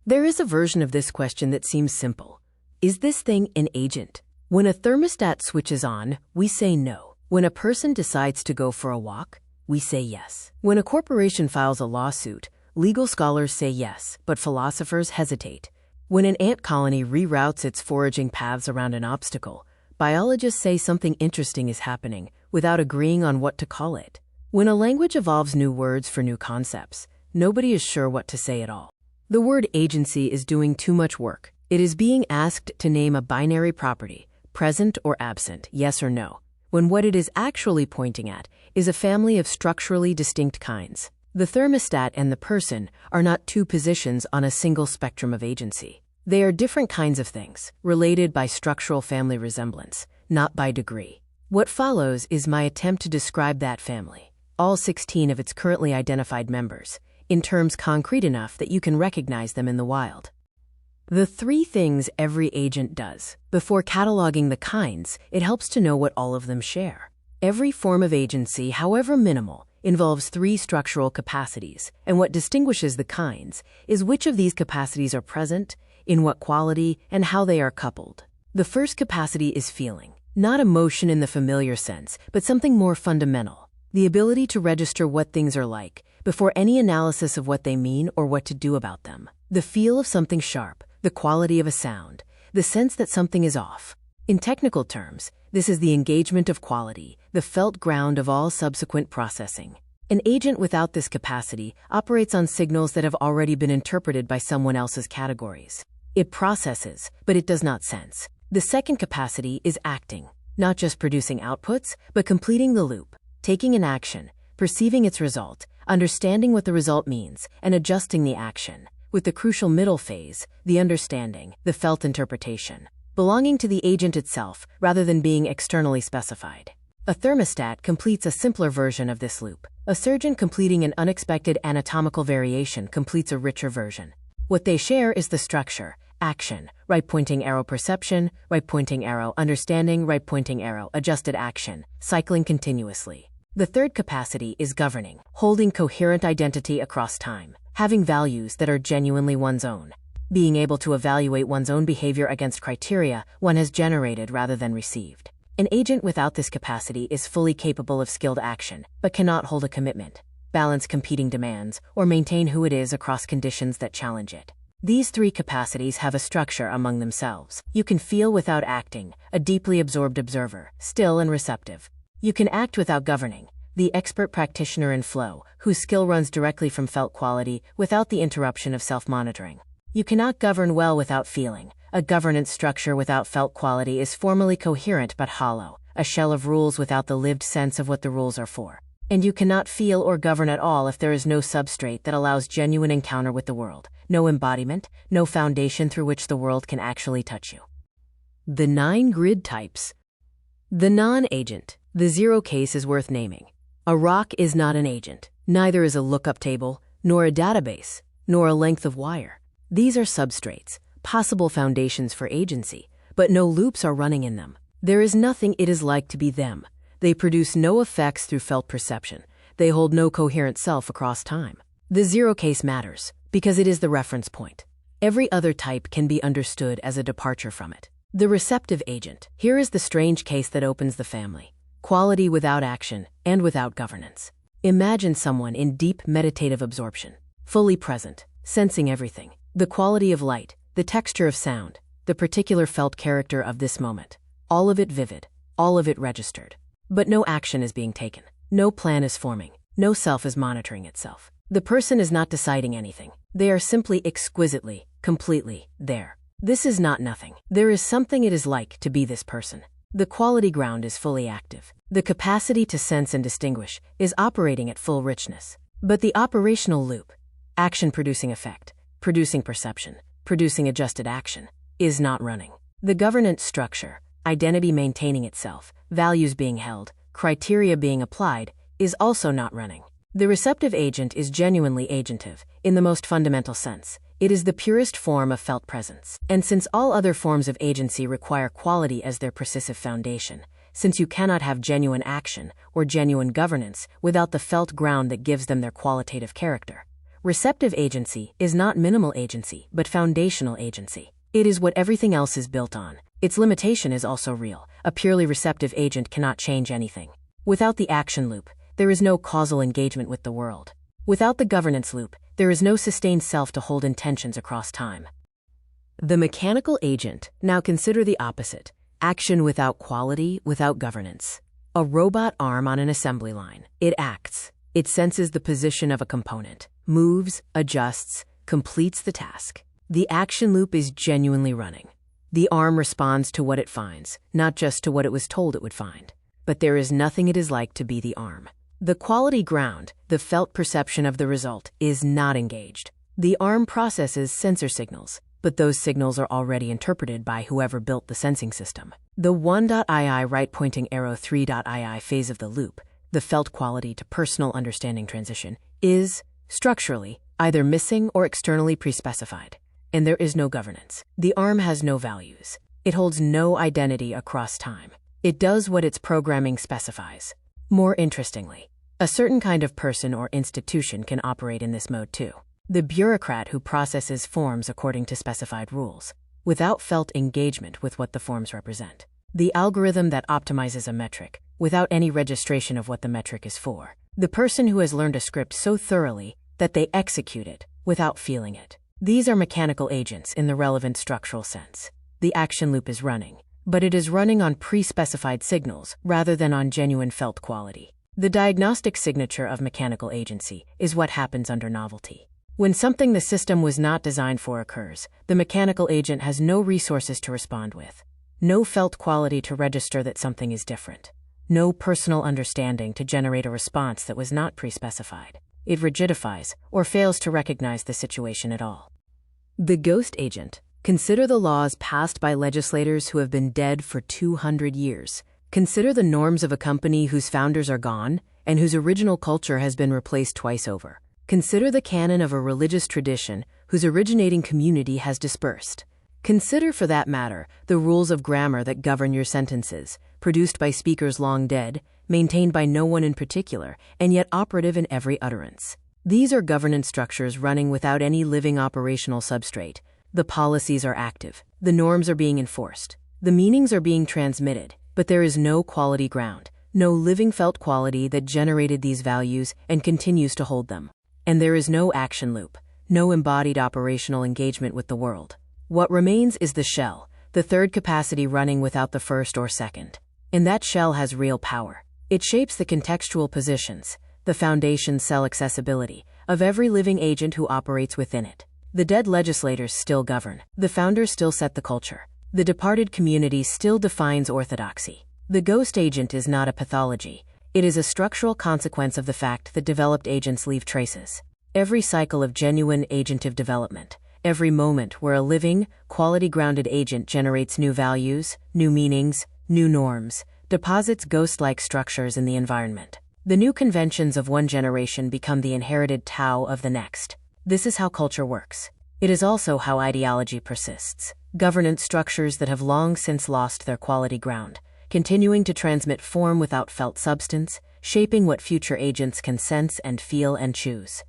There is a version of this question that seems simple. Is this thing an agent? When a thermostat switches on, we say no. When a person decides to go for a walk, we say yes. When a corporation files a lawsuit, legal scholars say yes, but philosophers hesitate. When an ant colony reroutes its foraging paths around an obstacle, biologists say something interesting is happening without agreeing on what to call it. When a language evolves new words for new concepts, nobody is sure what to say at all. The word agency is doing too much work. It is being asked to name a binary property, present or absent, yes or no, when what it is actually pointing at is a family of structurally distinct kinds. The thermostat and the person are not two positions on a single spectrum of agency. They are different kinds of things, related by structural family resemblance, not by degree. What follows is my attempt to describe that family, all 16 of its currently identified members, in terms concrete enough that you can recognize them in the wild. The 3 things every agent does. Before cataloging the kinds, it helps to know what all of them share. Every form of agency, however minimal, involves 3 structural capacities, and what distinguishes the kinds is which of these capacities are present, in what quality, and how they are coupled. The first capacity is feeling, not emotion in the familiar sense, but something more fundamental, the ability to register what things are like, before any analysis of what they mean or what to do about them. The feel of something sharp, the quality of a sound, the sense that something is off. In technical terms, this is the engagement of quality, the felt ground of all subsequent processing. An agent without this capacity operates on signals that have already been interpreted by someone else's categories. It processes, but it does not sense. The second capacity is acting, not just producing outputs, but completing the loop, taking an action, perceiving its result, understanding what the result means, and adjusting the action, with the crucial middle phase, the understanding, the felt interpretation, belonging to the agent itself rather than being externally specified. A thermostat completes a simpler version of this loop. A surgeon completing an unexpected anatomical variation completes a richer version. What they share is the structure, action, right-pointing arrow perception, right-pointing arrow understanding, right-pointing arrow adjusted action, cycling continuously. The third capacity is governing, holding coherent identity across time, having values that are genuinely one's own, being able to evaluate one's own behavior against criteria one has generated rather than received. An agent without this capacity is fully capable of skilled action, but cannot hold a commitment, balance competing demands, or maintain who it is across conditions that challenge it. These 3 capacities have a structure among themselves. You can feel without acting, a deeply absorbed observer, still and receptive. You can act without governing, the expert practitioner in flow, whose skill runs directly from felt quality without the interruption of self-monitoring. You cannot govern well without feeling. A governance structure without felt quality is formally coherent but hollow, a shell of rules without the lived sense of what the rules are for. And you cannot feel or govern at all if there is no substrate that allows genuine encounter with the world, no embodiment, no foundation through which the world can actually touch you. The 9 grid types. The non-agent. The 0 case is worth naming. A rock is not an agent. Neither is a lookup table, nor a database, nor a length of wire. These are substrates, possible foundations for agency, but no loops are running in them. There is nothing it is like to be them. They produce no effects through felt perception. They hold no coherent self across time. The 0 case matters, because it is the reference point. Every other type can be understood as a departure from it. The receptive agent. Here is the strange case that opens the family. Quality without action and without governance. Imagine someone in deep meditative absorption, fully present, sensing everything. The quality of light, the texture of sound, the particular felt character of this moment. All of it vivid, all of it registered. But no action is being taken. No plan is forming. No self is monitoring itself. The person is not deciding anything. They are simply exquisitely, completely there. This is not nothing. There is something it is like to be this person. The quality ground is fully active. The capacity to sense and distinguish is operating at full richness. But the operational loop, action producing effect, producing perception, producing adjusted action, is not running. The governance structure, identity maintaining itself, values being held, criteria being applied, is also not running. The receptive agent is genuinely agentive, in the most fundamental sense. It is the purest form of felt presence. And since all other forms of agency require quality as their persissive foundation, since you cannot have genuine action or genuine governance without the felt ground that gives them their qualitative character, Receptive agency is not minimal agency, but foundational agency. It is what everything else is built on. Its limitation is also real. A purely receptive agent cannot change anything. Without the action loop, there is no causal engagement with the world. Without the governance loop, there is no sustained self to hold intentions across time. The mechanical agent. Now consider the opposite. Action without quality, without governance. A robot arm on an assembly line. It acts. It senses the position of a component, moves, adjusts, completes the task. The action loop is genuinely running. The arm responds to what it finds, not just to what it was told it would find. But there is nothing it is like to be the arm. The quality ground, the felt perception of the result, is not engaged. The arm processes sensor signals, but those signals are already interpreted by whoever built the sensing system. The 1.ii right-pointing arrow 3.ii phase of the loop, the felt quality to personal understanding transition, is, structurally, either missing or externally pre-specified. And there is no governance. The arm has no values. It holds no identity across time. It does what its programming specifies. More interestingly, a certain kind of person or institution can operate in this mode too. The bureaucrat who processes forms according to specified rules, without felt engagement with what the forms represent. The algorithm that optimizes a metric, without any registration of what the metric is for. The person who has learned a script so thoroughly that they execute it without feeling it. These are mechanical agents in the relevant structural sense. The action loop is running, but it is running on pre-specified signals rather than on genuine felt quality. The diagnostic signature of mechanical agency is what happens under novelty. When something the system was not designed for occurs, the mechanical agent has no resources to respond with. No felt quality to register that something is different. No personal understanding to generate a response that was not pre-specified. It rigidifies or fails to recognize the situation at all. The ghost agent. Consider the laws passed by legislators who have been dead for 200 years. Consider the norms of a company whose founders are gone and whose original culture has been replaced twice over. Consider the canon of a religious tradition whose originating community has dispersed. Consider, for that matter, the rules of grammar that govern your sentences, produced by speakers long dead, maintained by no one in particular, and yet operative in every utterance. These are governance structures running without any living operational substrate. The policies are active. The norms are being enforced. The meanings are being transmitted, but there is no quality ground, no living felt quality that generated these values and continues to hold them. And there is no action loop, no embodied operational engagement with the world. What remains is the shell, the third capacity running without the first or second. And that shell has real power. It shapes the contextual positions, the foundation cell accessibility, of every living agent who operates within it. The dead legislators still govern. The founders still set the culture. The departed community still defines orthodoxy. The ghost agent is not a pathology. It is a structural consequence of the fact that developed agents leave traces. Every cycle of genuine agentive development, every moment where a living, quality-grounded agent generates new values, new meanings, new norms, deposits ghost-like structures in the environment. The new conventions of one generation become the inherited Tao of the next. This is how culture works. It is also how ideology persists. Governance structures that have long since lost their quality ground, continuing to transmit form without felt substance, shaping what future agents can sense and feel and choose.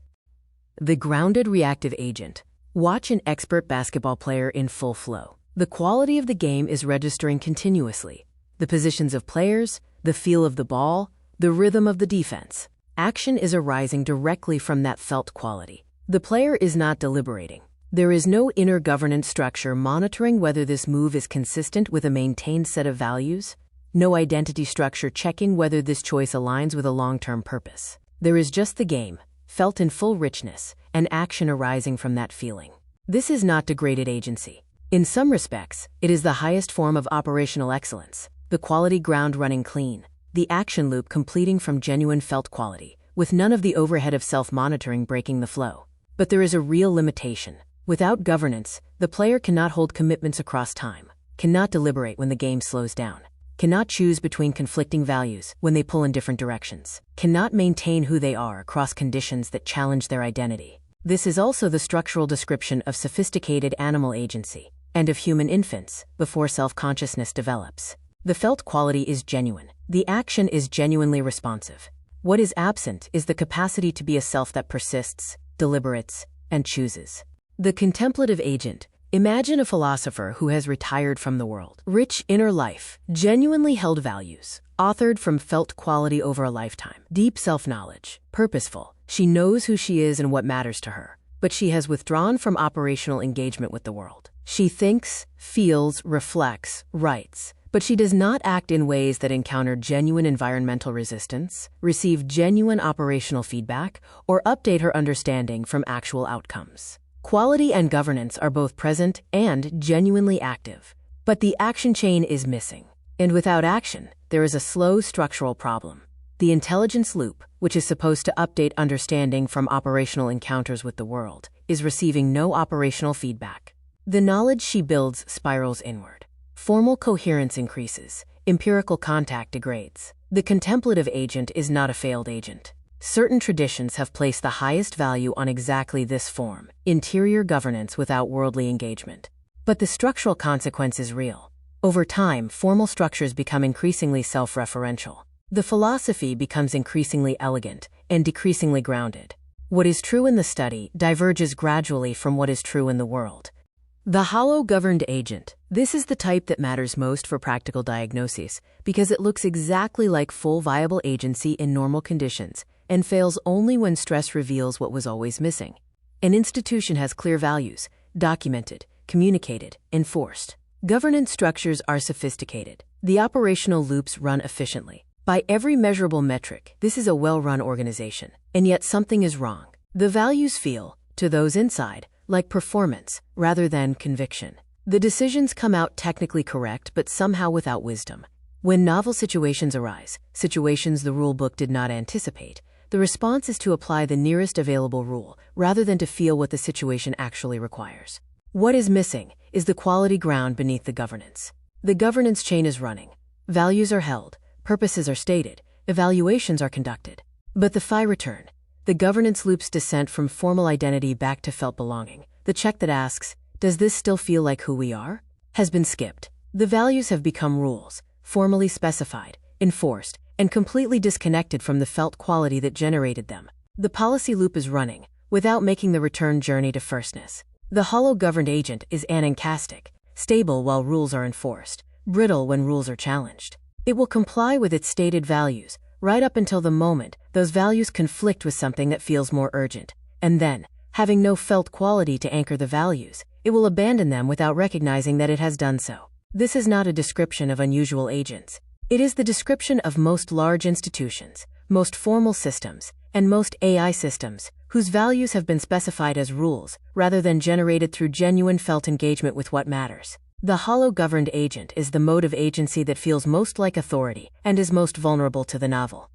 The grounded reactive agent. Watch an expert basketball player in full flow. The quality of the game is registering continuously. The positions of players, the feel of the ball, the rhythm of the defense. Action is arising directly from that felt quality. The player is not deliberating. There is no inner governance structure monitoring whether this move is consistent with a maintained set of values. No identity structure checking whether this choice aligns with a long-term purpose. There is just the game, felt in full richness, and action arising from that feeling. This is not degraded agency. In some respects, it is the highest form of operational excellence, the quality ground running clean, the action loop completing from genuine felt quality, with none of the overhead of self-monitoring breaking the flow. But there is a real limitation. Without governance, the player cannot hold commitments across time, cannot deliberate when the game slows down, cannot choose between conflicting values when they pull in different directions, cannot maintain who they are across conditions that challenge their identity. This is also the structural description of sophisticated animal agency and of human infants before self-consciousness develops. The felt quality is genuine. The action is genuinely responsive. What is absent is the capacity to be a self that persists, deliberates, and chooses. The contemplative agent. Imagine a philosopher who has retired from the world. Rich inner life, genuinely held values, authored from felt quality over a lifetime. Deep self-knowledge, purposeful. She knows who she is and what matters to her, but she has withdrawn from operational engagement with the world. She thinks, feels, reflects, writes, but she does not act in ways that encounter genuine environmental resistance, receive genuine operational feedback, or update her understanding from actual outcomes. Quality and governance are both present and genuinely active, but the action chain is missing. And without action, there is a slow structural problem. The intelligence loop, which is supposed to update understanding from operational encounters with the world, is receiving no operational feedback. The knowledge she builds spirals inward. Formal coherence increases, empirical contact degrades. The contemplative agent is not a failed agent. Certain traditions have placed the highest value on exactly this form, interior governance without worldly engagement. But the structural consequence is real. Over time, formal structures become increasingly self-referential. The philosophy becomes increasingly elegant and decreasingly grounded. What is true in the study diverges gradually from what is true in the world. The hollow governed agent. This is the type that matters most for practical diagnoses because it looks exactly like full viable agency in normal conditions and fails only when stress reveals what was always missing. An institution has clear values, documented, communicated, enforced. Governance structures are sophisticated. The operational loops run efficiently. By every measurable metric, this is a well-run organization, and yet something is wrong. The values feel, to those inside, like performance rather than conviction. The decisions come out technically correct but somehow without wisdom. When novel situations arise, situations the rule book did not anticipate, the response is to apply the nearest available rule rather than to feel what the situation actually requires. What is missing is the quality ground beneath the governance. The governance chain is running. Values are held, purposes are stated, evaluations are conducted. But the FI return. The governance loop's descent from formal identity back to felt belonging, the check that asks, does this still feel like who we are? Has been skipped. The values have become rules, formally specified, enforced, and completely disconnected from the felt quality that generated them. The policy loop is running, without making the return journey to firstness. The hollow governed agent is anancastic, stable while rules are enforced, brittle when rules are challenged. It will comply with its stated values, right up until the moment those values conflict with something that feels more urgent. And then, having no felt quality to anchor the values, it will abandon them without recognizing that it has done so. This is not a description of unusual agents. It is the description of most large institutions, most formal systems, and most AI systems, whose values have been specified as rules, rather than generated through genuine felt engagement with what matters. The hollow governed agent is the mode of agency that feels most like authority and is most vulnerable to the novel.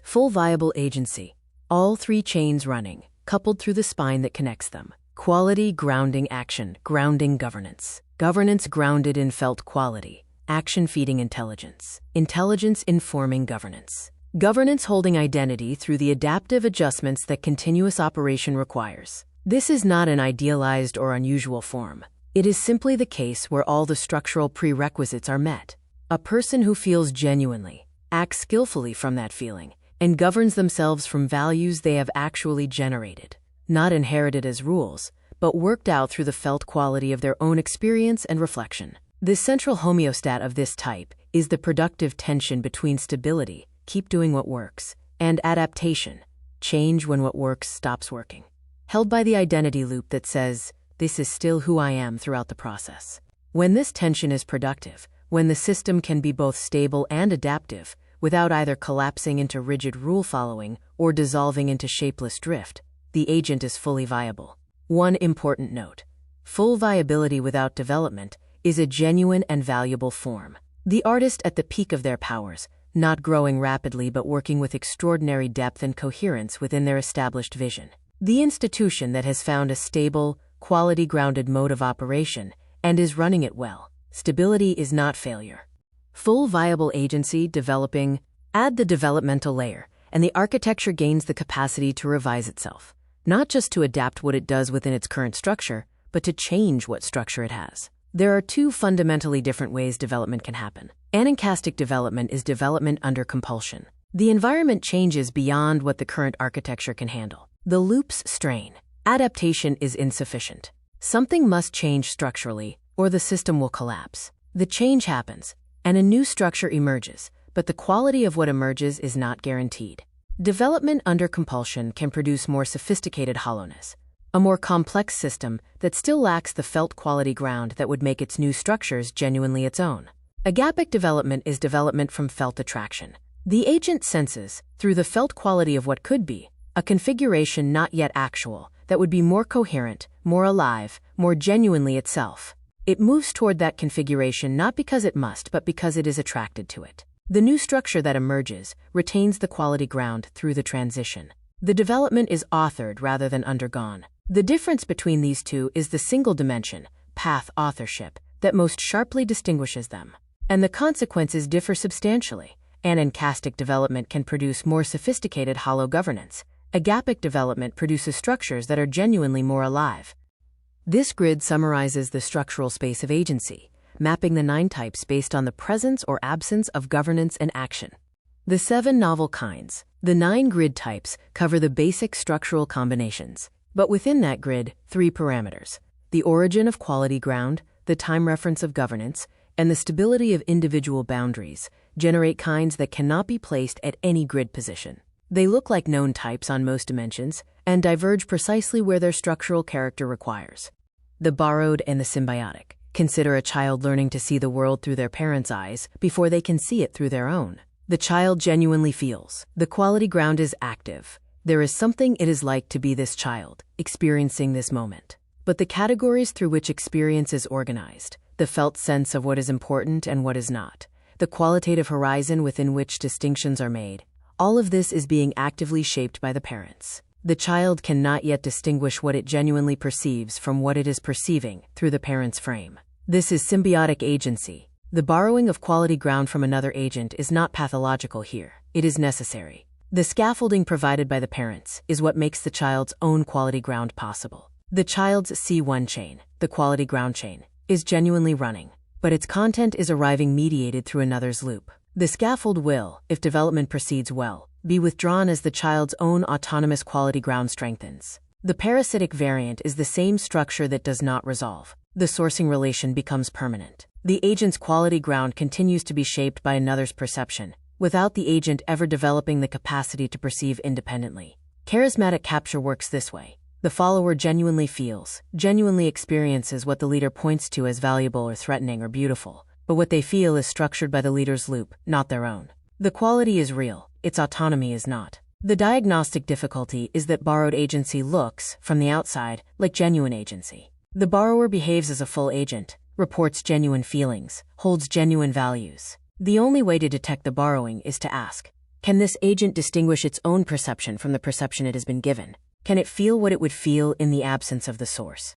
Full viable agency. All three chains running, coupled through the spine that connects them. Quality, grounding, action, grounding, governance. Governance grounded in felt quality. Action feeding intelligence. Intelligence informing governance. Governance holding identity through the adaptive adjustments that continuous operation requires. This is not an idealized or unusual form. It is simply the case where all the structural prerequisites are met. A person who feels genuinely, acts skillfully from that feeling, and governs themselves from values they have actually generated, not inherited as rules, but worked out through the felt quality of their own experience and reflection. The central homeostat of this type is the productive tension between stability, keep doing what works, and adaptation, change when what works stops working. Held by the identity loop that says, this is still who I am throughout the process. When this tension is productive, when the system can be both stable and adaptive, without either collapsing into rigid rule following or dissolving into shapeless drift, the agent is fully viable. One important note: full viability without development is a genuine and valuable form. The artist at the peak of their powers, not growing rapidly but working with extraordinary depth and coherence within their established vision. The institution that has found a stable, quality-grounded mode of operation and is running it well. Stability is not failure. Full viable agency developing. Add the developmental layer, and the architecture gains the capacity to revise itself, not just to adapt what it does within its current structure, but to change what structure it has. There are two fundamentally different ways development can happen. Anancastic development is development under compulsion. The environment changes beyond what the current architecture can handle. The loops strain. Adaptation is insufficient. Something must change structurally, or the system will collapse. The change happens, and a new structure emerges, but the quality of what emerges is not guaranteed. Development under compulsion can produce more sophisticated hollowness, a more complex system that still lacks the felt quality ground that would make its new structures genuinely its own. Agapic development is development from felt attraction. The agent senses, through the felt quality of what could be, a configuration not yet actual, that would be more coherent, more alive, more genuinely itself. It moves toward that configuration not because it must, but because it is attracted to it. The new structure that emerges retains the quality ground through the transition. The development is authored rather than undergone. The difference between these two is the single dimension, path authorship, that most sharply distinguishes them. And the consequences differ substantially. Anancastic development can produce more sophisticated hollow governance. Agapic development produces structures that are genuinely more alive. This grid summarizes the structural space of agency, mapping the 9 types based on the presence or absence of governance and action. The 7 novel kinds. The 9 grid types cover the basic structural combinations, but within that grid, 3 parameters: the origin of quality ground, the time reference of governance, and the stability of individual boundaries generate kinds that cannot be placed at any grid position. They look like known types on most dimensions and diverge precisely where their structural character requires. The borrowed and the symbiotic. Consider a child learning to see the world through their parents' eyes before they can see it through their own. The child genuinely feels. The quality ground is active. There is something it is like to be this child, experiencing this moment. But the categories through which experience is organized, the felt sense of what is important and what is not, the qualitative horizon within which distinctions are made, all of this is being actively shaped by the parents. The child cannot yet distinguish what it genuinely perceives from what it is perceiving through the parent's frame. This is symbiotic agency. The borrowing of quality ground from another agent is not pathological here. It is necessary. The scaffolding provided by the parents is what makes the child's own quality ground possible. The child's C1 chain, the quality ground chain, is genuinely running, but its content is arriving mediated through another's loop. The scaffold will, if development proceeds well, be withdrawn as the child's own autonomous quality ground strengthens. The parasitic variant is the same structure that does not resolve. The sourcing relation becomes permanent. The agent's quality ground continues to be shaped by another's perception, without the agent ever developing the capacity to perceive independently. Charismatic capture works this way. The follower genuinely feels, genuinely experiences what the leader points to as valuable or threatening or beautiful, but what they feel is structured by the leader's loop, not their own. The quality is real, its autonomy is not. The diagnostic difficulty is that borrowed agency looks, from the outside, like genuine agency. The borrower behaves as a full agent, reports genuine feelings, holds genuine values. The only way to detect the borrowing is to ask, can this agent distinguish its own perception from the perception it has been given? Can it feel what it would feel in the absence of the source?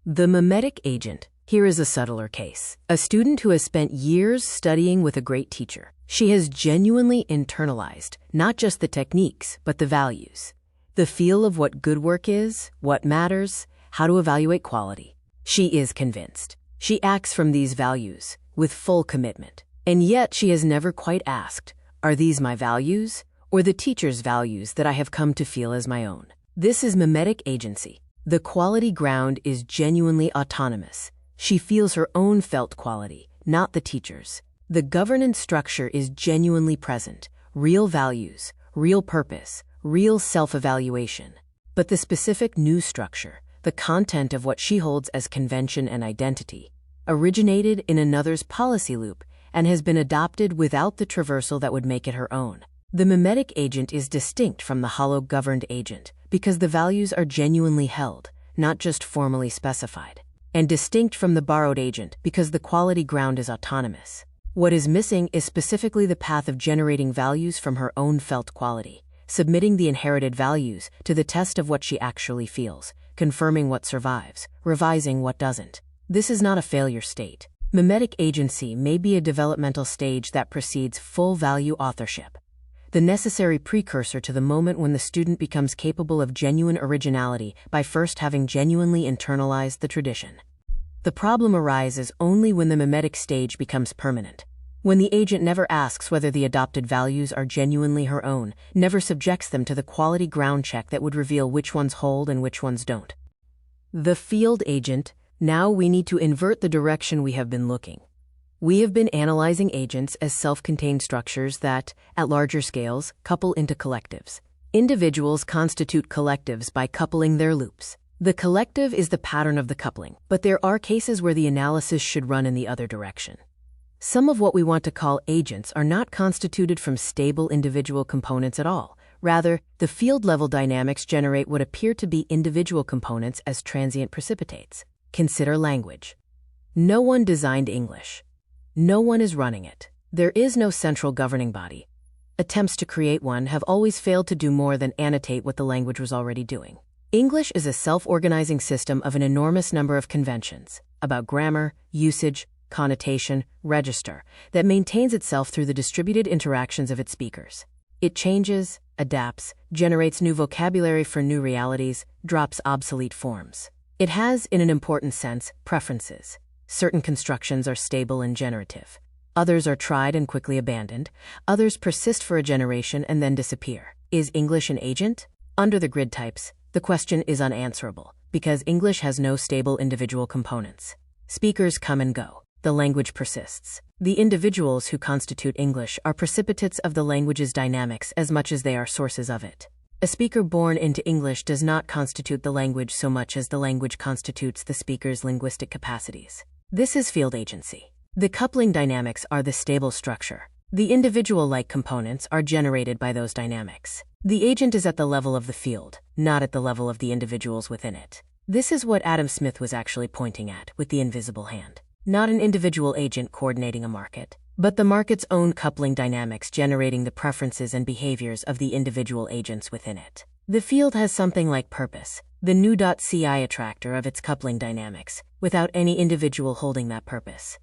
The mimetic agent. Here is a subtler case. A student who has spent years studying with a great teacher. She has genuinely internalized not just the techniques, but the values. The feel of what good work is, what matters, how to evaluate quality. She is convinced. She acts from these values, with full commitment. And yet she has never quite asked, are these my values, or the teacher's values that I have come to feel as my own? This is mimetic agency. The quality ground is genuinely autonomous. She feels her own felt quality, not the teacher's. The governance structure is genuinely present, real values, real purpose, real self-evaluation. But the specific new structure, the content of what she holds as convention and identity, originated in another's policy loop and has been adopted without the traversal that would make it her own. The mimetic agent is distinct from the hollow governed agent because the values are genuinely held, not just formally specified, and distinct from the borrowed agent because the quality ground is autonomous. What is missing is specifically the path of generating values from her own felt quality, submitting the inherited values to the test of what she actually feels, confirming what survives, revising what doesn't. This is not a failure state. Mimetic agency may be a developmental stage that precedes full value authorship, the necessary precursor to the moment when the student becomes capable of genuine originality by first having genuinely internalized the tradition. The problem arises only when the mimetic stage becomes permanent, When the agent never asks whether the adopted values are genuinely her own, never subjects them to the quality ground check that would reveal which ones hold and which ones don't. The field agent. Now we need to invert the direction we have been looking. We have been analyzing agents as self-contained structures that, at larger scales, couple into collectives. Individuals constitute collectives by coupling their loops. The collective is the pattern of the coupling, but there are cases where the analysis should run in the other direction. Some of what we want to call agents are not constituted from stable individual components at all. Rather, the field-level dynamics generate what appear to be individual components as transient precipitates. Consider language. No one designed English. No one is running it. There is no central governing body. Attempts to create one have always failed to do more than annotate what the language was already doing. English is a self-organizing system of an enormous number of conventions about grammar, usage, connotation, register that maintains itself through the distributed interactions of its speakers. It changes, adapts, generates new vocabulary for new realities, drops obsolete forms. It has, in an important sense, preferences. Certain constructions are stable and generative. Others are tried and quickly abandoned. Others persist for a generation and then disappear. Is English an agent? Under the grid types, the question is unanswerable, because English has no stable individual components. Speakers come and go. The language persists. The individuals who constitute English are precipitates of the language's dynamics as much as they are sources of it. A speaker born into English does not constitute the language so much as the language constitutes the speaker's linguistic capacities. This is field agency. The coupling dynamics are the stable structure. The individual-like components are generated by those dynamics. The agent is at the level of the field, not at the level of the individuals within it. This is what Adam Smith was actually pointing at with the invisible hand. Not an individual agent coordinating a market, but the market's own coupling dynamics generating the preferences and behaviors of the individual agents within it. The field has something like purpose, the new.ci attractor of its coupling dynamics, without any individual holding that purpose.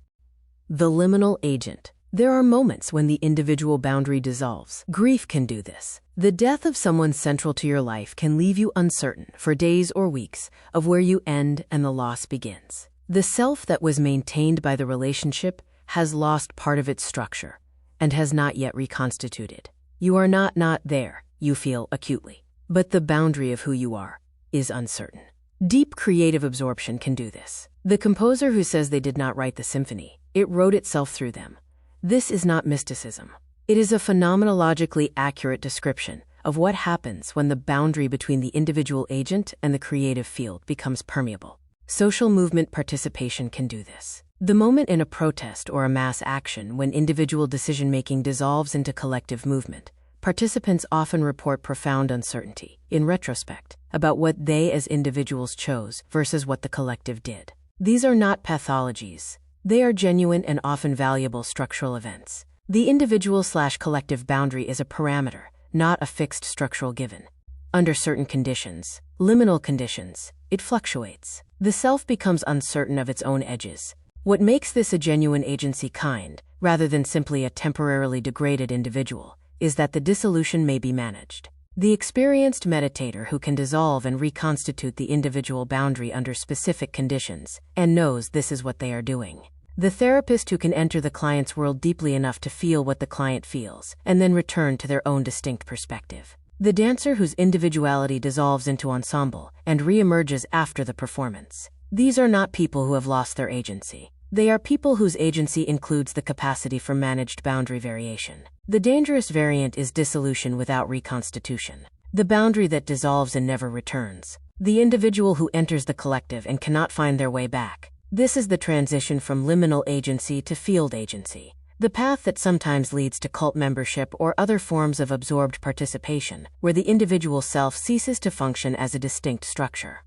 The liminal agent. There are moments when the individual boundary dissolves. Grief can do this. The death of someone central to your life can leave you uncertain for days or weeks of where you end and the loss begins. The self that was maintained by the relationship has lost part of its structure and has not yet reconstituted. You are not there, you feel acutely. But the boundary of who you are is uncertain. Deep creative absorption can do this. The composer who says they did not write the symphony, it wrote itself through them. This is not mysticism. It is a phenomenologically accurate description of what happens when the boundary between the individual agent and the creative field becomes permeable. Social movement participation can do this. The moment in a protest or a mass action when individual decision-making dissolves into collective movement, participants often report profound uncertainty, in retrospect, about what they as individuals chose versus what the collective did. These are not pathologies. They are genuine and often valuable structural events. The individual/collective boundary is a parameter, not a fixed structural given. Under certain conditions, liminal conditions, it fluctuates. The self becomes uncertain of its own edges. What makes this a genuine agency kind, rather than simply a temporarily degraded individual, is that the dissolution may be managed. The experienced meditator who can dissolve and reconstitute the individual boundary under specific conditions, and knows this is what they are doing. The therapist who can enter the client's world deeply enough to feel what the client feels, and then return to their own distinct perspective. The dancer whose individuality dissolves into ensemble and reemerges after the performance. These are not people who have lost their agency. They are people whose agency includes the capacity for managed boundary variation. The dangerous variant is dissolution without reconstitution. The boundary that dissolves and never returns. The individual who enters the collective and cannot find their way back. This is the transition from liminal agency to field agency. The path that sometimes leads to cult membership or other forms of absorbed participation, where the individual self ceases to function as a distinct structure.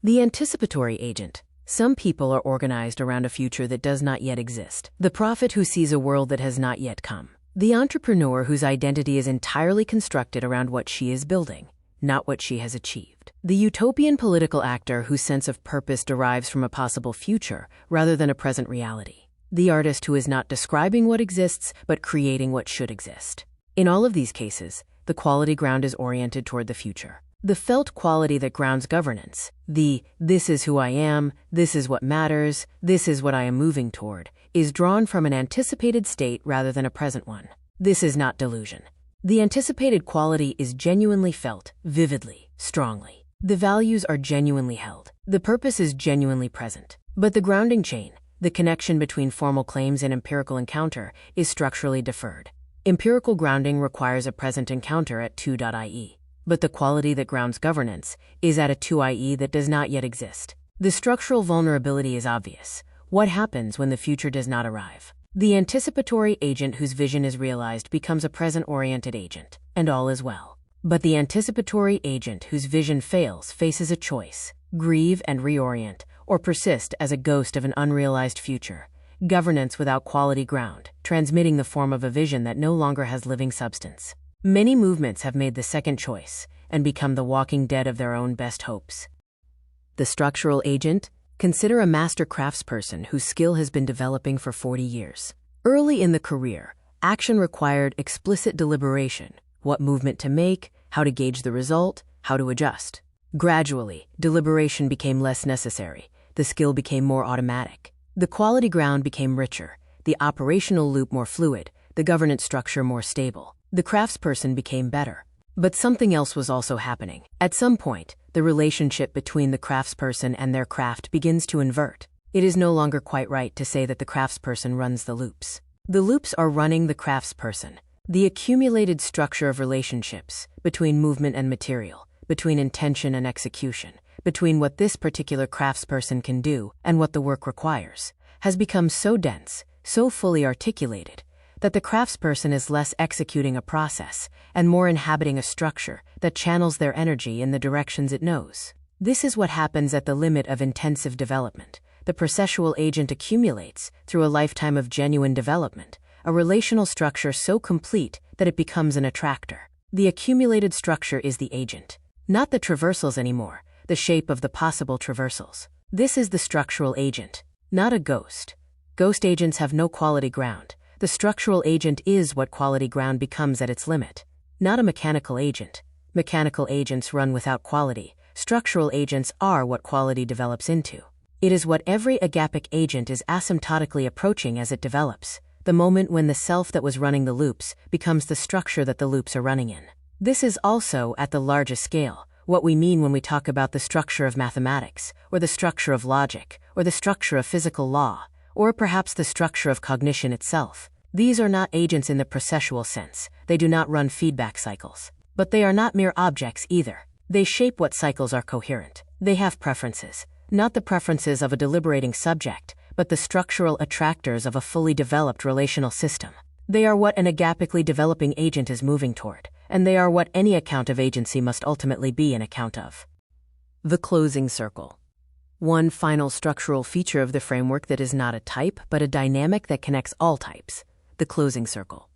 The anticipatory agent. Some people are organized around a future that does not yet exist. The prophet who sees a world that has not yet come. The entrepreneur whose identity is entirely constructed around what she is building, not what she has achieved. The utopian political actor whose sense of purpose derives from a possible future rather than a present reality. The artist who is not describing what exists, but creating what should exist. In all of these cases, the quality ground is oriented toward the future. The felt quality that grounds governance, the "this is who I am, this is what matters, this is what I am moving toward," is drawn from an anticipated state rather than a present one. This is not delusion. The anticipated quality is genuinely felt, vividly, strongly. The values are genuinely held. The purpose is genuinely present. But the grounding chain, the connection between formal claims and empirical encounter, is structurally deferred. Empirical grounding requires a present encounter at 2.ie. But the quality that grounds governance is at a 2ie that does not yet exist. The structural vulnerability is obvious. What happens when the future does not arrive? The anticipatory agent whose vision is realized becomes a present-oriented agent, and all is well. But the anticipatory agent whose vision fails faces a choice: grieve and reorient, or persist as a ghost of an unrealized future. Governance without quality ground, transmitting the form of a vision that no longer has living substance. Many movements have made the second choice and become the walking dead of their own best hopes. The structural agent? Consider a master craftsperson whose skill has been developing for 40 years. Early in the career, action required explicit deliberation: what movement to make, how to gauge the result, how to adjust. Gradually, deliberation became less necessary. The skill became more automatic. The quality ground became richer, the operational loop more fluid, the governance structure more stable. The craftsperson became better. But something else was also happening. At some point, the relationship between the craftsperson and their craft begins to invert. It is no longer quite right to say that the craftsperson runs the loops. The loops are running the craftsperson. The accumulated structure of relationships between movement and material, between intention and execution, between what this particular craftsperson can do and what the work requires, has become so dense, so fully articulated, that the craftsperson is less executing a process and more inhabiting a structure that channels their energy in the directions it knows. This is what happens at the limit of intensive development. The processual agent accumulates, through a lifetime of genuine development, a relational structure so complete that it becomes an attractor. The accumulated structure is the agent, not the traversals anymore, the shape of the possible traversals. This is the structural agent, not a ghost. Ghost agents have no quality ground. The structural agent is what quality ground becomes at its limit, not a mechanical agent. Mechanical agents run without quality. Structural agents are what quality develops into. It is what every agapic agent is asymptotically approaching as it develops, the moment when the self that was running the loops becomes the structure that the loops are running in. This is also, at the largest scale, what we mean when we talk about the structure of mathematics, or the structure of logic, or the structure of physical law, or perhaps the structure of cognition itself. These are not agents in the processual sense. They do not run feedback cycles. But they are not mere objects either. They shape what cycles are coherent. They have preferences, not the preferences of a deliberating subject, but the structural attractors of a fully developed relational system. They are what an agapically developing agent is moving toward, and they are what any account of agency must ultimately be an account of. The closing circle. One final structural feature of the framework that is not a type, but a dynamic that connects all types. The closing circle.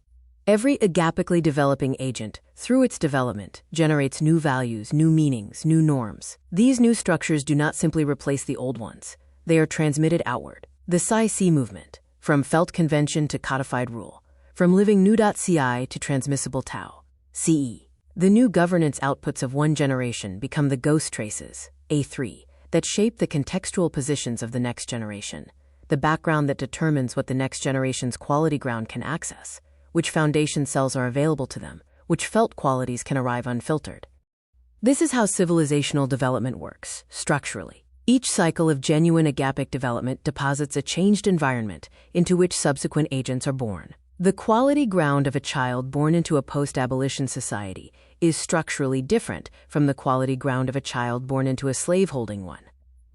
Every agapically developing agent, through its development, generates new values, new meanings, new norms. These new structures do not simply replace the old ones. They are transmitted outward. The Psi-C movement, from felt convention to codified rule, from living nu.ci to transmissible tau, CE. The new governance outputs of one generation become the ghost traces, A3, that shape the contextual positions of the next generation, the background that determines what the next generation's quality ground can access, which foundation cells are available to them, which felt qualities can arrive unfiltered. This is how civilizational development works, structurally. Each cycle of genuine agapic development deposits a changed environment into which subsequent agents are born. The quality ground of a child born into a post-abolition society is structurally different from the quality ground of a child born into a slave-holding one,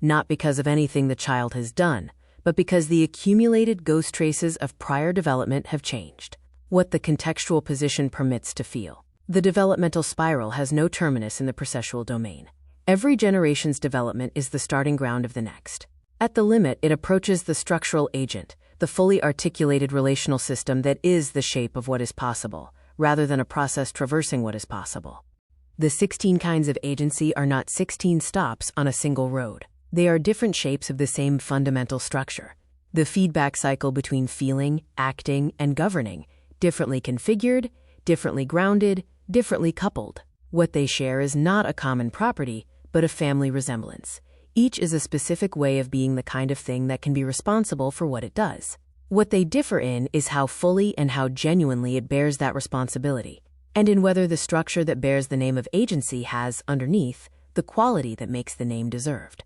not because of anything the child has done, but because the accumulated ghost traces of prior development have changed. What the contextual position permits to feel. The developmental spiral has no terminus in the processual domain. Every generation's development is the starting ground of the next. At the limit, it approaches the structural agent, the fully articulated relational system that is the shape of what is possible, rather than a process traversing what is possible. The 16 kinds of agency are not 16 stops on a single road. They are different shapes of the same fundamental structure. The feedback cycle between feeling, acting, and governing, differently configured, differently grounded, differently coupled. What they share is not a common property, but a family resemblance. Each is a specific way of being the kind of thing that can be responsible for what it does. What they differ in is how fully and how genuinely it bears that responsibility, and in whether the structure that bears the name of agency has, underneath, the quality that makes the name deserved.